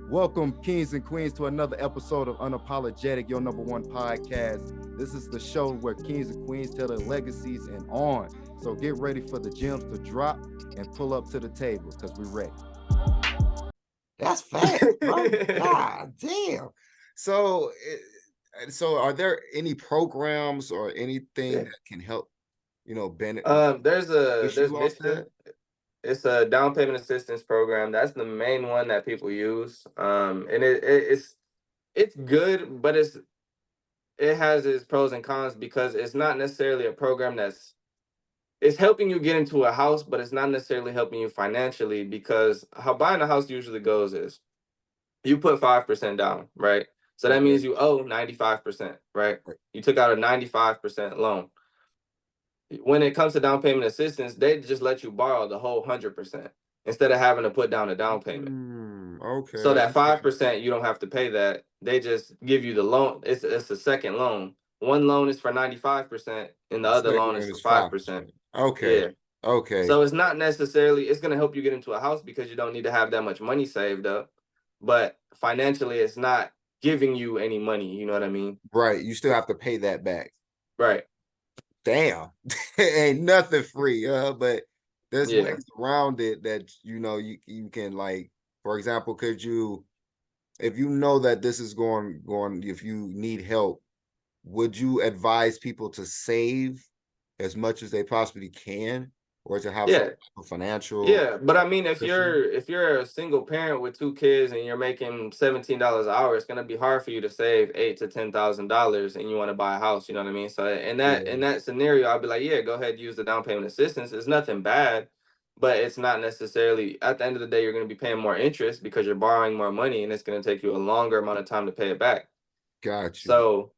Welcome, kings and queens, to another episode of Unapologetic, your number one podcast. This is the show where kings and queens tell their legacies and on. So get ready for the gems to drop and pull up to the table because we're ready. That's fast, bro. God damn. So are there any programs or anything that can help, benefit There's you off Mission. that? It's a down payment assistance program. That's the main one that people use. And it's good, but it has its pros and cons because it's not necessarily a program it's helping you get into a house, but it's not necessarily helping you financially, because how buying a house usually goes is you put 5% down, right? So that means you owe 95%, right? You took out a 95% loan. When it comes to down payment assistance, they just let you borrow the whole 100% instead of having to put down a down payment. So that 5%, you don't have to pay that. They just give you the loan. It's a second loan. One loan is for 95%, and the other loan is for 5%. Okay. Yeah. Okay. So it's not necessarily, it's going to help you get into a house because you don't need to have that much money saved up. But financially, it's not giving you any money. You know what I mean? Right. You still have to pay that back. Right. Damn. Ain't nothing free, but there's Yeah. ways around it that you can, like, for example, could you, if you know that this is going, if you need help, would you advise people to save as much as they possibly can, or to have some Yeah. type of financial Yeah, but I mean, if cushion? you're a single parent with two kids and you're making $17 an hour, it's gonna be hard for you to save $8,000 to $10,000, and you want to buy a house. You know what I mean? So in that scenario, I'd be like, yeah, go ahead, use the down payment assistance. It's nothing bad, but it's not necessarily, at the end of the day, you're gonna be paying more interest because you're borrowing more money, and it's gonna take you a longer amount of time to pay it back. Got you. So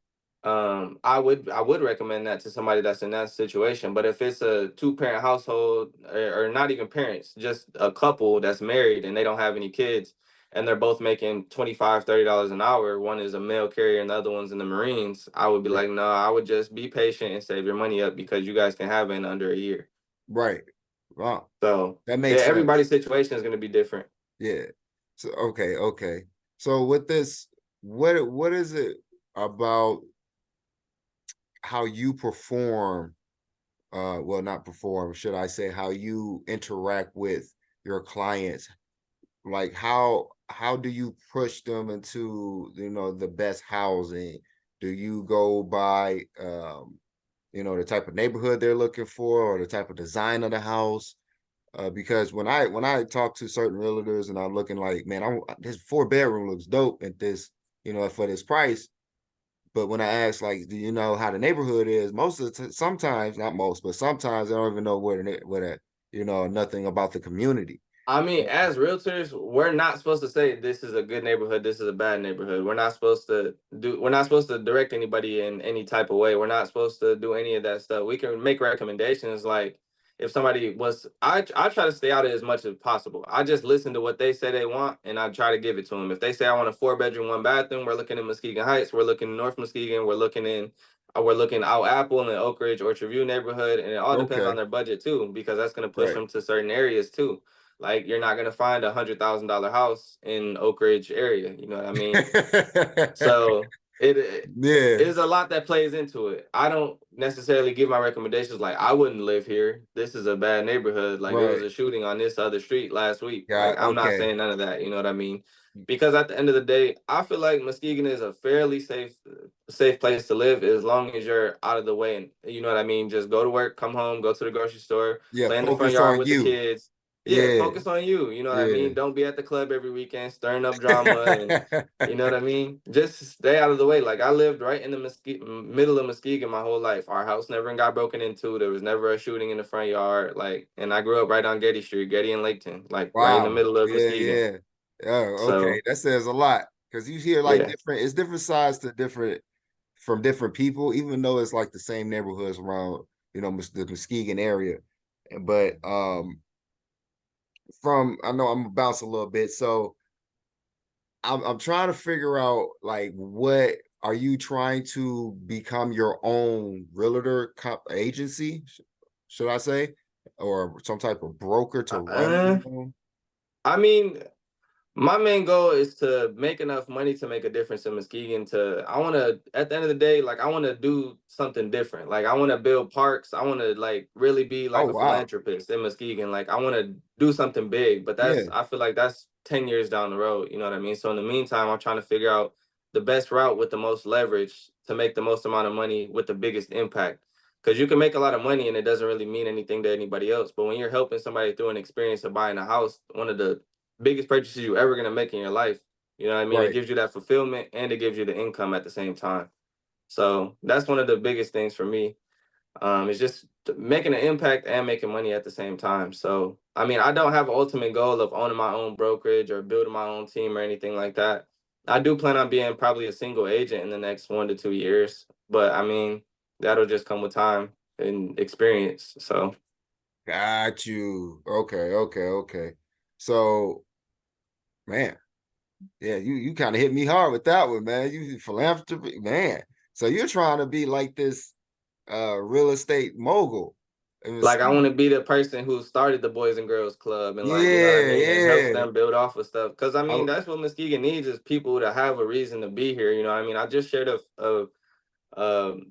I would recommend that to somebody that's in that situation. But if it's a two-parent household, or not even parents, just a couple that's married and they don't have any kids, and they're both making $25-$30 an hour, one is a mail carrier and the other one's in the Marines, I would be like, no, I would just be patient and save your money up because you guys can have it in under a year. Right. Wow. So That yeah, makes sense. everybody's situation is going to be different. Yeah. So okay. So with this, what is it about how you perform, well, not perform, should I say, how you interact with your clients? Like, how do you push them into, the best housing? Do you go by the type of neighborhood they're looking for, or the type of design of the house? Because when I talk to certain realtors and I'm looking like, man, this 4-bedroom looks dope at this, for this price. But when I ask, like, do you know how the neighborhood is? Most of the sometimes, not most, but sometimes they don't even know nothing about the community. I mean, as realtors, we're not supposed to say this is a good neighborhood, this is a bad neighborhood. We're not supposed to direct anybody in any type of way. We're not supposed to do any of that stuff. We can make recommendations, like if somebody was, I try to stay out of it as much as possible. I just listen to what they say they want and I try to give it to them. If they say I want a 4-bedroom, 1 bathroom, we're looking in Muskegon Heights, we're looking in North Muskegon, we're looking out Apple and Oak Ridge, Orchard View neighborhood, and it all depends on their budget too, because that's going to push them to certain areas too. Like, you're not gonna find $100,000 house in Oak Ridge area. You know what I mean? So it is a lot that plays into it. I don't necessarily give my recommendations like, I wouldn't live here, this is a bad neighborhood, like it was a shooting on this other street last week. Like, I'm not saying none of that. You know what I mean? Because at the end of the day, I feel like Muskegon is a fairly safe place to live as long as you're out of the way, and you know what I mean. Just go to work, come home, go to the grocery store, play in the front Focus yard on with the you. kids. Yeah, focus on you. You know what I mean? Don't be at the club every weekend stirring up drama, and you know what I mean? Just stay out of the way. Like, I lived right in the middle of Muskegon my whole life. Our house never got broken into. There was never a shooting in the front yard. Like, and I grew up right on Getty Street, Getty and Laketon, like right in the middle of Muskegon. Oh, okay. So That says a lot, because you hear like yeah. different sides to different people, even though it's like the same neighborhoods around, the Muskegon area. But I know I'm gonna bounce a little bit, so I'm trying to figure out, like, what are you trying to become your own realtor agency, should I say, or some type of broker to run Uh, your own? I mean, My main goal is to make enough money to make a difference in Muskegon. I want to, at the end of the day, like I want to do something different. Like I want to build parks. I want to like really be Oh like a wow. philanthropist in Muskegon. Like I want to do something big, but Yeah. I feel like that's 10 years down the road. You know what I mean? So in the meantime, I'm trying to figure out the best route with the most leverage to make the most amount of money with the biggest impact. Because you can make a lot of money and it doesn't really mean anything to anybody else. But when you're helping somebody through an experience of buying a house, one of the biggest purchases you ever gonna make in your life. You know what I mean? It Right. gives you that fulfillment and it gives you the income at the same time. So that's one of the biggest things for me. It's just making an impact and making money at the same time. So I mean, I don't have an ultimate goal of owning my own brokerage or building my own team or anything like that. I do plan on being probably a single agent in the next 1 to 2 years, but I mean, that'll just come with time and experience. So Got you. Okay, okay, okay. So, man, yeah, you kind of hit me hard with that one, man. You philanthropy, man. So you're trying to be like this real estate mogul. It was, like I want to be the person who started the Boys and Girls Club and like, you know what I yeah, mean, and helps yeah. them build off of stuff. Cause I I, mean, that's what Muskegon needs is people to have a reason to be here. You know what I mean? I just shared a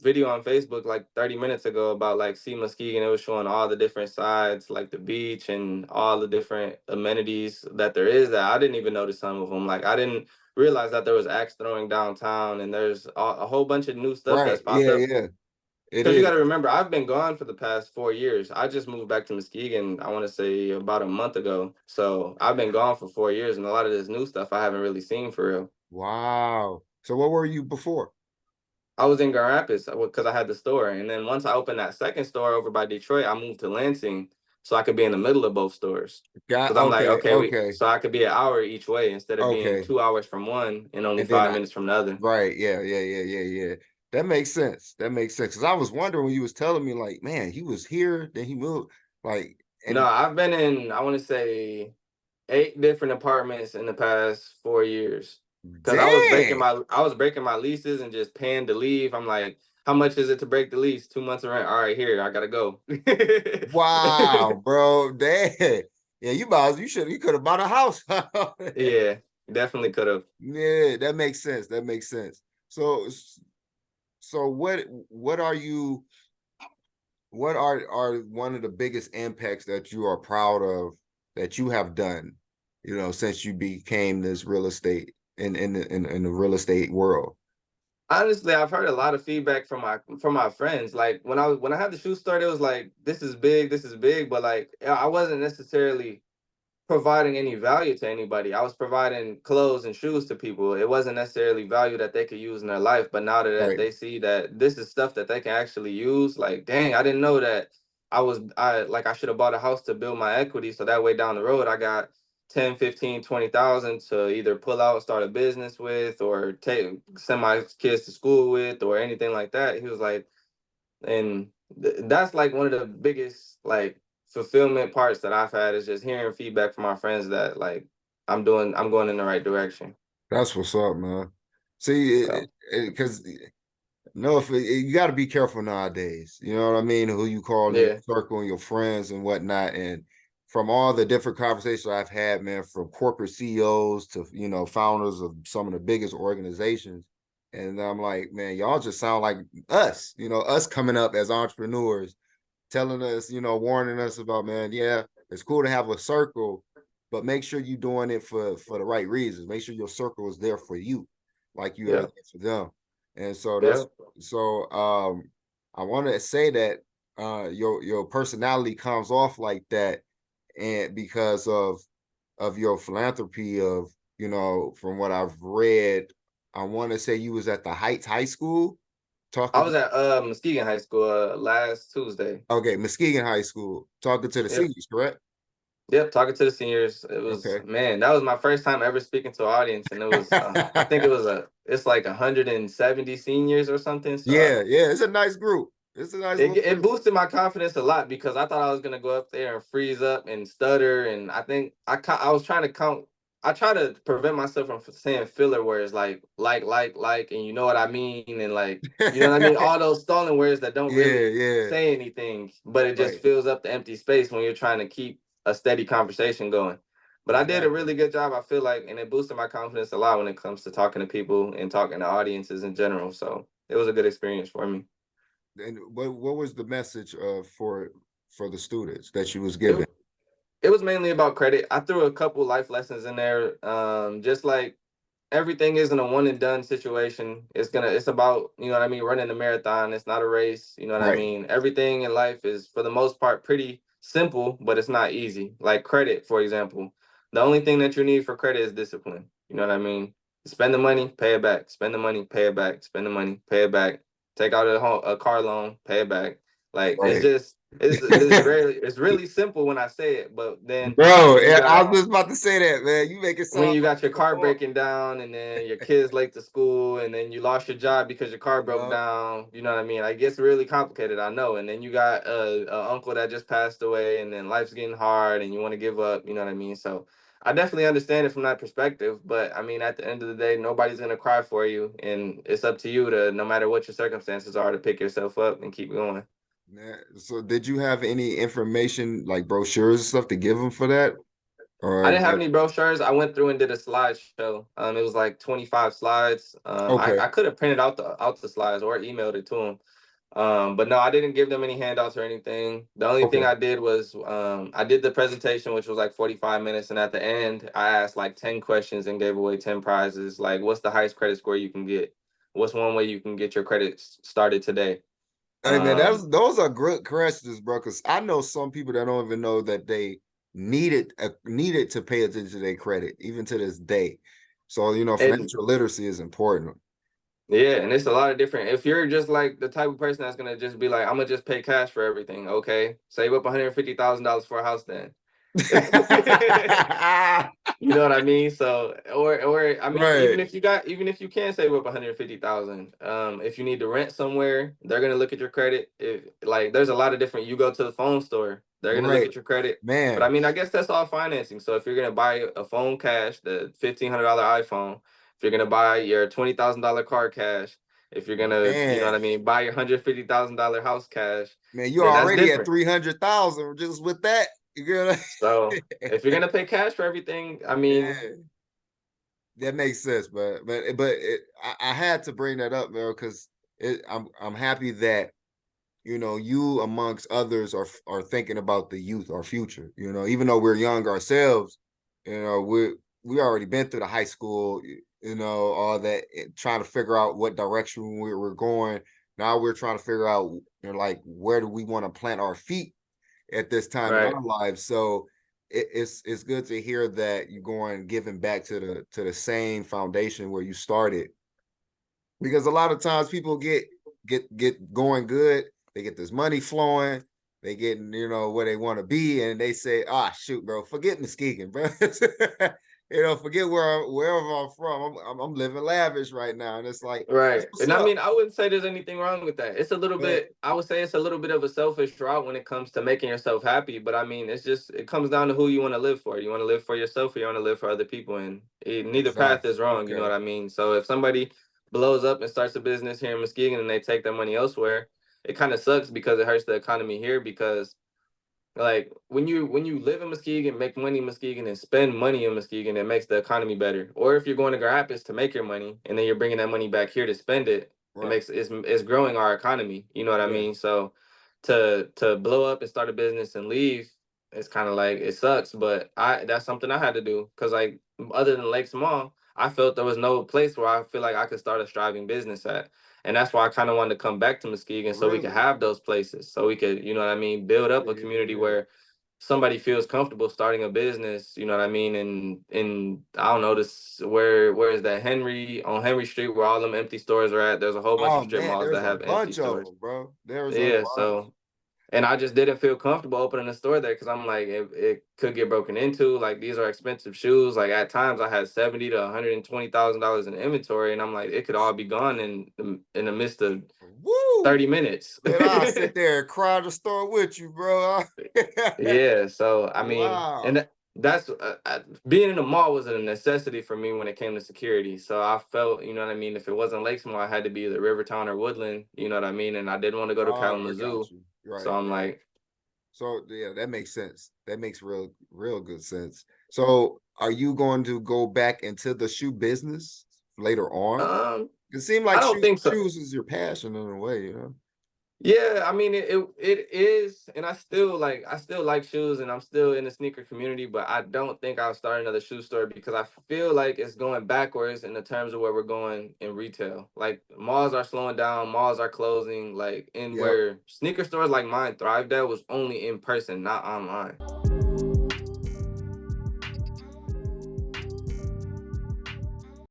video on Facebook like 30 minutes ago about like see Muskegon. It was showing all the different sides, like the beach and all the different amenities that there is that I didn't even notice some of them. Like I didn't realize that there was axe throwing downtown and there's a whole bunch of new stuff right. that's popped Yeah, up. yeah. It Because you got is. to remember, I've been gone for the past 4 years. I just moved back to Muskegon, I want to say about a month ago. So I've been gone for 4 years, and a lot of this new stuff I haven't really seen for real. Wow. So what were you before? I was in Grand Rapids because I had the store. And then once I opened that second store over by Detroit, I moved to Lansing so I could be in the middle of both stores. Got Because I'm like, okay, okay, okay, so I could be an hour each way instead of being okay. 2 hours from one and only And then five I minutes from the other. right, yeah, yeah, yeah, yeah, yeah. That makes sense. That makes sense. Because I was wondering when you was telling me, like, man, he was here, then he moved, like, No, and I've been in, I want to say, 8 different apartments in the past 4 years. Cause dang, I was breaking my leases and just paying to leave. I'm like, how much is it to break the lease? 2 months of rent. All right, here, I gotta go. wow, bro, dang. Yeah, you could have bought a house. Yeah, definitely could have. Yeah, that makes sense. That makes sense. So, so what are you? What are one of the biggest impacts that you are proud of that you have done? You know, since you became this real estate in the real estate world. Honestly, I've heard a lot of feedback from my friends. Like when I had the shoe store, it was like, this is big, but like I wasn't necessarily providing any value to anybody. I was providing clothes and shoes to people. It wasn't necessarily value that they could use in their life, but now that Right. they see that this is stuff that they can actually use, like, dang, I didn't know that I should have bought a house to build my equity so that way down the road I got 10, 15, 20,000 to either pull out, start a business with, or take send my kids to school with, or anything like that. He was like, and that's like one of the biggest like fulfillment parts that I've had is just hearing feedback from my friends that like I'm going in the right direction. That's what's up, man. See, So because no, if you got to be careful nowadays. You know what I mean? Who you call in your yeah, circle and your friends and whatnot. And from all the different conversations I've had, man, from corporate CEOs to founders of some of the biggest organizations, and I'm like, man, y'all just sound like us. Us coming up as entrepreneurs, telling us, warning us about, man, yeah, it's cool to have a circle, but make sure you're doing it for the right reasons. Make sure your circle is there for you, like you are yeah, there for them. And so yeah. I want to say that your personality comes off like that, and because of your philanthropy of from what I've read, I want to say you was at the Heights High School I talking to was at Muskegon High School last Tuesday. okay, Muskegon High School talking to the Yep. seniors, correct? Yep, talking to the seniors. It was Okay. man, that was my first time ever speaking to an audience, and it was I think it's like 170 seniors or something. So Yeah, yeah, it's a nice group. It's a nice little it group. boosted my confidence a lot because I thought I was gonna go up there and freeze up and stutter, and I think I was trying to count. I try to prevent myself from saying filler words like, and you know what I mean, and like you know what I mean, all those stolen words that don't Yeah, really yeah, say anything, but it just right. fills up the empty space when you're trying to keep a steady conversation going. But I did a Exactly. really good job, I feel like, and it boosted my confidence a lot when it comes to talking to people and talking to audiences in general. So it was a good experience for me. And what was the message for the students that you was It giving? it was mainly about credit. I threw a couple life lessons in there, just like everything isn't a one and done situation. It's about, you know what I mean, running a marathon. It's not a race. You know what I Right. mean? Everything in life is for the most part pretty simple, but it's not easy. Like credit, for example. The only thing that you need for credit is discipline. You know what I mean? Spend the money, pay it back. Spend the money, pay it back. Spend the money, pay it back. Take out a car loan, pay it back. Like it's Right. just it's really simple when I say it, but then Bro, when you I got was just about to say that, man. You make it when sound you like got your it's car hard. breaking down and then your kids late to school and then you lost your job because your car broke Yup. down, you know what I mean? It gets really complicated, I know. And then you got a uncle that just passed away and then life's getting hard and you want to give up, you know what I mean? So I definitely understand it from that perspective, but I mean, at the end of the day, nobody's going to cry for you, and it's up to you to, no matter what your circumstances are, to pick yourself up and keep going. Yeah. So did you have any information like brochures and stuff to give them for that? I Or didn't have any brochures. I went through and did a slideshow. It was like 25 slides. okay, I could have printed out the slides or emailed it to them. But no, I didn't give them any handouts or anything. The only thing okay. I did was I did the presentation, which was like 45 minutes, and at the end, I asked like 10 questions and gave away 10 prizes. Like, what's the highest credit score you can get? What's one way you can get your credit started today? Hey man, Um, those are good questions, bro. Because I know some people that don't even know that they needed to pay attention to their credit, even to this day. So and financial literacy is important. Yeah, and it's a lot of different. If you're just like the type of person that's gonna just be like, I'm gonna just pay cash for everything, okay? Save up $150,000 for a house then. You know what I mean? So, or I mean, Right, even if you can save up 150,000, if you need to rent somewhere, they're gonna look at your credit. If like, there's a lot of different. You go to the phone store, they're gonna look right, at your credit. But I man, mean, I guess that's all financing. So if you're gonna buy a phone cash, the $1,500 iPhone, if you're gonna buy your $20,000 car cash, if you're gonna, you know man, what I mean, buy your $150,000 house cash, man. You're then that's already at different. 300,000 just with that. You're So if you're gonna pay cash for everything, I mean, yeah. That makes sense, I had to bring that up, man, because I'm happy that you amongst others are thinking about the youth, our future. Even though we're young ourselves, we already been through the high school, all that, trying to figure out what direction we're going. Now we're trying to figure out, like where do we want to plant our feet at this time in right, our lives. So it's good to hear that you're going giving back to the same foundation where you started, because a lot of times people get going good, they get this money flowing, they get where they want to be, and they say, ah, shoot, bro, forget Muskegon, bro. Forget wherever I'm from. I'm living lavish right now, and it's like, that's right. what's And I up. mean, I wouldn't say there's anything wrong with that. It's a little But bit, I would say it's a little bit of a selfish route when it comes to making yourself happy. But I mean, it comes down to who you want to live for. You want to live for yourself or you want to live for other people. And neither path exactly. is wrong. You know Okay. what I mean? So if somebody blows up and starts a business here in Muskegon and they take their money elsewhere, it kind of sucks because it hurts the economy here because like when you live in Muskegon, make money in Muskegon, and spend money in Muskegon, it makes the economy better. Or if you're going to Grand Rapids to make your money, and then you're bringing that money back here to spend it, Right. it's growing our economy. You know what I Yeah. mean? So to blow up and start a business and leave, it's kind of like it sucks. But that's something I had to do because like other than Lake Small, I felt there was no place where I feel like I could start a thriving business at. And that's why I kind of wanted to come back to Muskegon so we could Really. have those places, so we could, you know what I mean, build up a community Yeah. where somebody feels comfortable starting a business, you know what I mean, and I don't know this where is that Henry Street where all them empty stores are at. There's a whole bunch of Oh strip man, malls there's that a have empty bunch of stores. them, bro. There's a Yeah, bunch. so and I just didn't feel comfortable opening a store there because I'm like, it could get broken into. Like these are expensive shoes. Like at times I had 70 to $120,000 in inventory, and I'm like, it could all be gone in the midst of Woo! 30 minutes. Man, I'll sit there and cry the store with you, bro. Yeah, so I mean, and Wow. that's being in the mall was a necessity for me when it came to security. So I felt, you know what I mean, if it wasn't Lakesmore, I had to be either Rivertown or Woodland, you know what I mean, and I didn't want to go to Oh, I got Kalamazoo. you. So Right, I'm right. like, So yeah, that makes sense. That makes real good sense. So are you going to go back into the shoe business later on? Um, It seemed I like don't think so. shoes is your passion in a way, you know? Yeah, I mean it is, and I still like shoes, and I'm still in the sneaker community, but I don't think I'll start another shoe store because I feel like it's going backwards in the terms of where we're going in retail. Like malls are slowing down, malls are closing, like and Yep. where sneaker stores like mine thrived at was only in person, not online.